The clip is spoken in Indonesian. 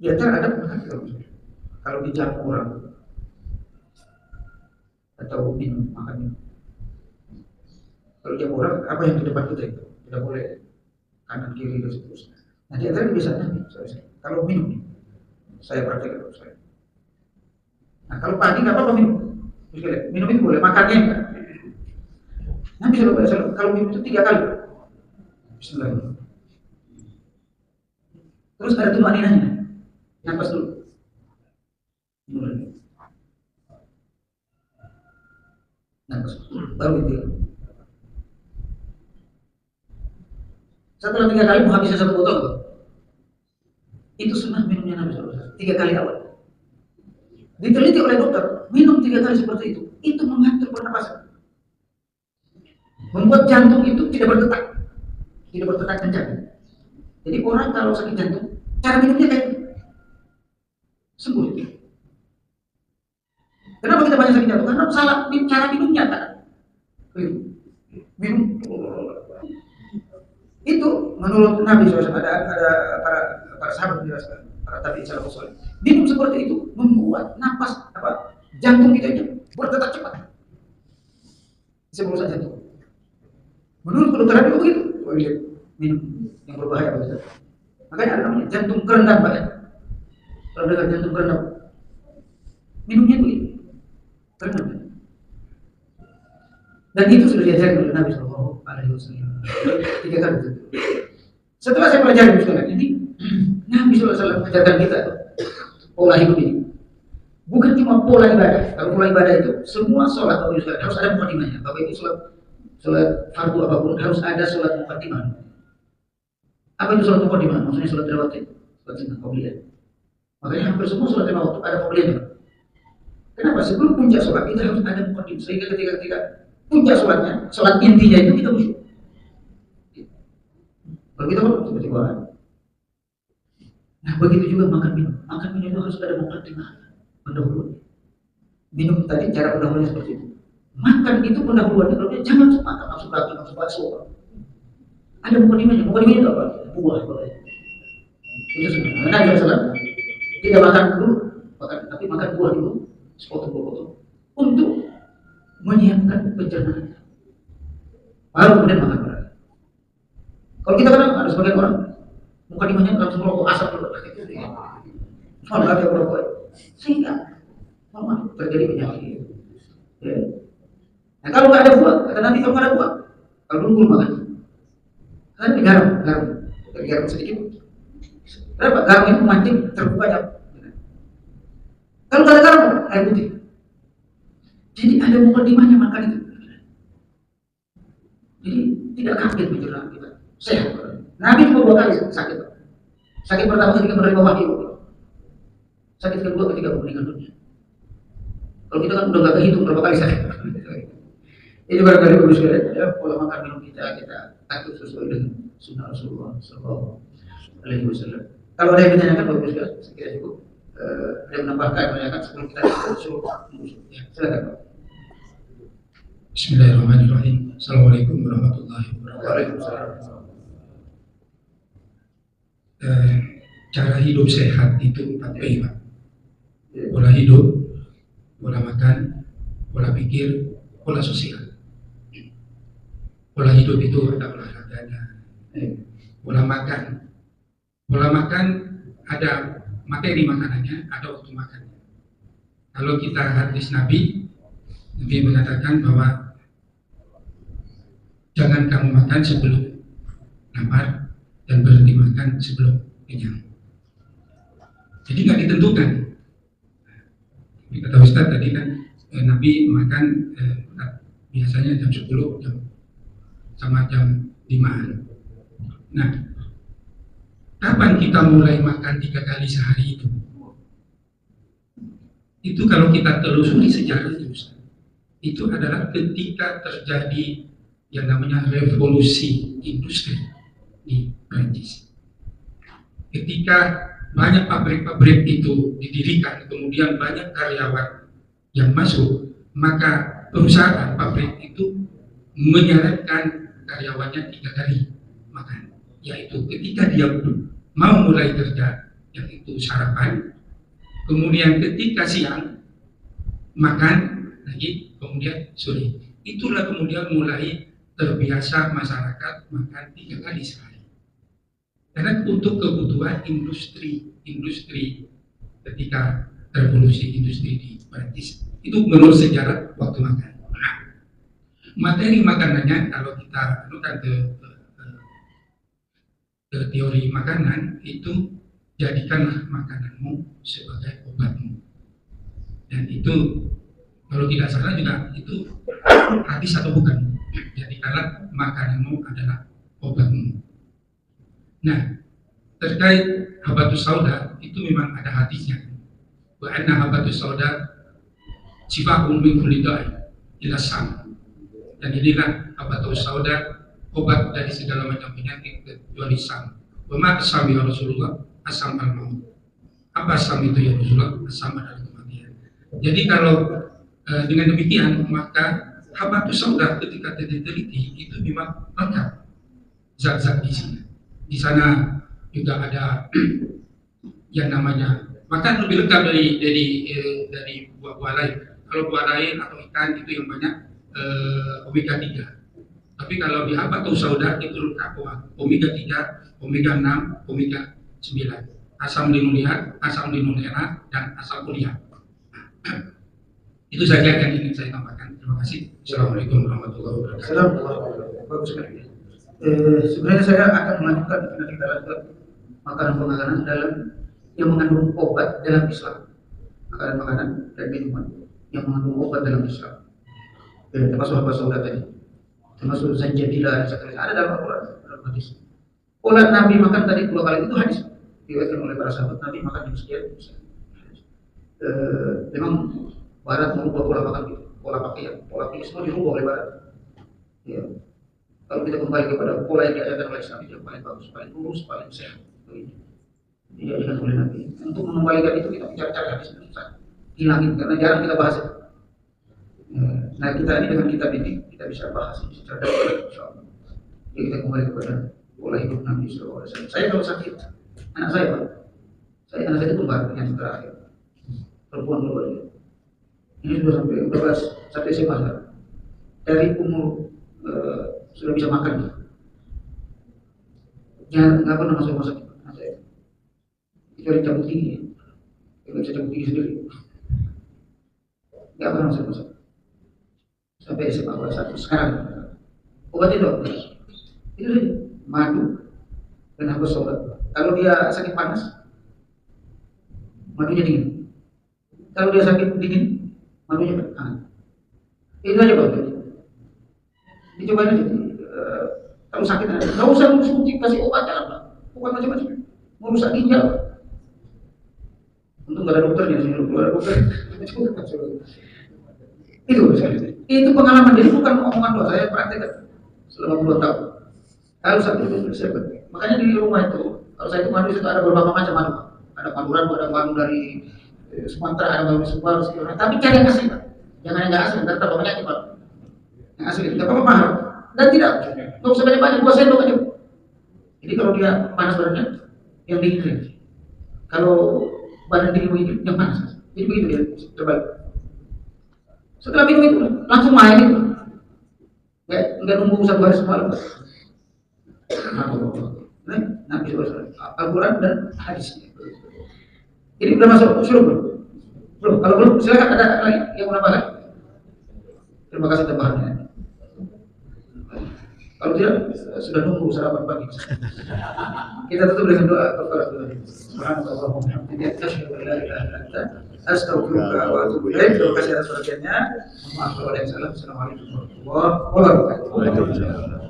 Di antara adab makan kalau dijamu orang atau minum, makan minum. Kalau jamu orang, apa yang di depan kita itu tidak boleh kanan kiri dan seterusnya. Nah di antara kebiasaan Nabi, kalau minum, saya praktekkan kalau saya. Nah kalau pagi nggak apa-apa minum, minum itu boleh, makannya enggak. Nabi SAW kalau minum itu 3 kali. Bismillahirrahmanirrahim. Terus ada tumaninahnya, nafas dulu. Nafas, baru itu. Setelah 3 kali mau habisnya 1 botol. Itu sunnah minumnya Nabi SAW. 3 kali awal. Diteliti oleh dokter, minum 3 kali seperti itu mengatur pernapasan. Membuat jantung itu tidak berdetak kencang. Jadi orang kalau sakit jantung, cara minumnya kayak sembuh. Kenapa kita banyak sakit jantung? Karena salah cara minumnya kan. Minum. Itu menurut Nabi SAW ada para sahabat menjelaskan, para tabi'in salafus saleh. Minum seperti itu membuat napas jantung kita itu berdetak cepat. Bisa merusak jantung. Menurut kedokteran itu begitu. Minum yang berbahaya bagi kita. Makanya ada namanya jantung kerendam, Pak. Kalau dengar jantung kerendam, minumnya begitu. Kerendam. Dan itu sudah diajarkan oleh Nabi SAW. 3 kali. Setelah saya pelajari misalnya ini, Nabi SAW mengajarkan kita pola hidup ini. Bukan cuma pola ibadah. Kalau pola ibadah itu semua sholat harus ada mukadimahnya. Bapak itu sholat fardu apapun harus ada sholat mukadimah. Apa itu sholat mukadimah? Maksudnya sholat rawatib, sholat sunnah qabliyah. Makanya hampir semua sholat lima waktu ada qabliyahnya. Kenapa? Sebelum puncak sholat kita harus ada mukadimah. Sehingga ketika puncak sholatnya, sholat intinya itu kita khusyuk. Kalau kita seperti orang. Nah begitu juga makan minum. Makan minum itu harus ada mukadimah, pendahuluan. Minum tadi cara pendahuluannya seperti itu. Makan itu pendahuluannya, kalau jangan langsung makan, langsung daging, langsung bakso. Ada mukadimahnya. Mukadimahnya itu apa? Buah. Itu sebenarnya. Nabi SAW tidak makan dulu, tapi makan buah dulu, sepotong-potong, untuk menyiapkan pencernaan. Baru kemudian makan berat. Kalau kita kadang ada sebagian orang, mukadimahnya langsung merokok asap dulu. Malah dia merokok, sehingga terjadi penyakit. Ya. Nah kalau nggak ada buah, kata Nabi kalau nggak ada buah, kalau nunggu makan, kan garam sedikit. Berapa garam itu mancing terbukanya? Kalau nggak ada garam, air putih. Jadi ada mukadimahnya makan itu. Jadi tidak kaget menjelang kita sehat. Nabi cuma 2 kali sakit. Sakit pertama ketika menerima wahyu. Sakit kedua ketika meninggal dunia. Kalau kita kan udah nggak kehitung berapa kali sakit. Ini barangkali bagus sekali ya, pola makan minum kita atur sesuai dengan sunnah Rasulullah Sallallahu Alaihi Wasallam. Kalau ada yang ditanyakan bagus sekali, saya kira cukup. Ada yang menambahkan, menanyakan sebelum kita masuk. Ya, silakan Pak. Bismillahirrahmanirrahim. Assalamualaikum warahmatullahi wabarakatuh. Waalaikumsalam. Cara hidup sehat itu 4P, Pak. Pola hidup, pola makan, pola pikir, pola sosial. Pola hidup itu ada olahraganya. Pola makan ada materi makanannya, ada waktu makannya. Kalau kita hadis Nabi mengatakan bahwa jangan kamu makan sebelum lapar dan berhenti makan sebelum kenyang. Jadi nggak ditentukan. Kata Ustaz tadi kan Nabi makan biasanya jam 10 sama jam 5. Nah, kapan kita mulai makan 3 kali sehari itu? Itu kalau kita telusuri sejarahnya, itu adalah ketika terjadi yang namanya revolusi industri di Prancis. Ketika banyak pabrik-pabrik itu didirikan, kemudian banyak karyawan yang masuk, maka perusahaan pabrik itu menyarankan karyawannya 3 kali makan, yaitu ketika dia mau mulai kerja yaitu sarapan. Kemudian ketika siang makan lagi, kemudian sore. Itulah kemudian mulai terbiasa masyarakat makan 3 kali sehari. Karena untuk kebutuhan industri ketika revolusi industri di Prancis itu menurut sejarah waktu makan. Nah, materi makanannya kalau kita anukan ke teori makanan itu, jadikanlah makananmu sebagai obatmu. Dan itu kalau tidak salah juga itu hadis atau bukan, jadikanlah makananmu adalah obatmu. Nah, terkait habatus sauda itu memang ada hadisnya, wa anna habatus sauda shifa'un min kulli da'i illa sam. Dan inilah habatus sauda, obat dari segala macam penyakit kecuali sam. Wa ma asam ya Rasulullah, asam al-maut. Apa asam itu ya Rasulullah? Asam adalah kematian. Jadi kalau dengan demikian maka habatus sauda ketika diteliti itu memang lengkap zat-zat di sini. Di sana juga ada yang namanya makan lebih lengkap dari buah-buah lain. Kalau buah lain atau ikan itu yang banyak omega 3. Tapi kalau di habatus sauda itu lengkap omega 3, omega 6, omega 9. Asam linoleat, asam linolenat, dan asam urea. Itu saja yang ingin saya tambahkan. Terima kasih. Assalamualaikum warahmatullahi wabarakatuh. Assalamualaikum. Bagus sekali. Sebenarnya saya akan melanjutkan karena kita lanjutkan makanan-makanan dalam yang mengandung obat dalam Islam. Makanan-makanan dan minuman yang mengandung obat dalam Islam. Termasuk habatus sauda tadi. Termasuk zanjabilah dan sebagainya. Ada dalam Al-Quran, dalam hadis. Pola Nabi makan tadi 2 kali itu hadis diriwayatkan oleh para sahabat. Nabi makan jam sekian. Memang Barat merubah pola makan kita, pola pakaian, pola pikir semua dirubah oleh Barat. Ya. Kalau kita kembali kepada pola yang diajarkan oleh Islam itu yang paling bagus, paling lurus, paling sehat. Diajarkan oleh Nabi. Untuk mengembalikan itu kita cari hadis itu hilangin karena jarang kita bahas itu. Nah kita ini dengan kitab ini kita bisa bahas ini secara dalam. Jadi kita kembali kepada pola hidup Nabi SAW. Saya kalau sakit, anak saya Pak, anak saya itu kembar yang terakhir, perempuan dua-duanya. Ini sudah sampai SMA sekarang. Dari umur sudah bisa makan. Jangan nggak pernah masuk rumah sakit. Anak saya. Kecuali cabut gigi, nggak bisa cabut gigi sendiri. Nggak pernah masuk rumah sakit. Sampai SMA kelas 1 sekarang. Obatnya dokter. Itu saja. Madu dan habatus sauda. Kalau dia sakit panas, madunya dingin. Kalau dia sakit dingin, madunya hangat. Itu aja Pak. Dicoba aja. Kalau sakit, nggak usah suntik kasih obat jangan Pak. Obat macam-macam. Merusak ginjal. Untung nggak ada dokternya sih. Kalau ada dokter, itu pengalaman. Jadi bukan omongan doa. Saya praktekkan selama 2 tahun. Kalau sakit itu saya makanya di rumah itu, kalau saya itu madu itu ada beberapa macam madu. Ada maduran, ada madu dari Sumatera, ada madu Sumatera, sekitar. Tapi cari yang asli Pak. Jangan yang nggak asli, ntar tambah banyak Pak. Yang asli, nggak apa-apa mahal. Dan tidak usah banyak-banyak, 2 sendok aja. Jadi kalau dia panas badannya, yang dingin aja. Kalau badan dingin begitu, yang panas. Jadi begitu dia, terbalik. Setelah minum itu langsung main itu. Nggak nunggu 1 hari semalam. Nabi SAW, Al-Quran dan hadis. Jadi udah masuk surga belum? Kalau belum silakan ada lagi yang mau nambahkan. Terima kasih tambahannya. Kalau tidak sudah nunggu sarapan pagi. Kita tutup dengan doa kepada Tuhan. Subhanallah wa bihamdihi asyhadu an la ilaha illa anta astaghfiruka wa atubu ilaik. Terima kasih atas perhatiannya. Maaf kalau ada yang salah. Assalamualaikum warahmatullahi wabarakatuh.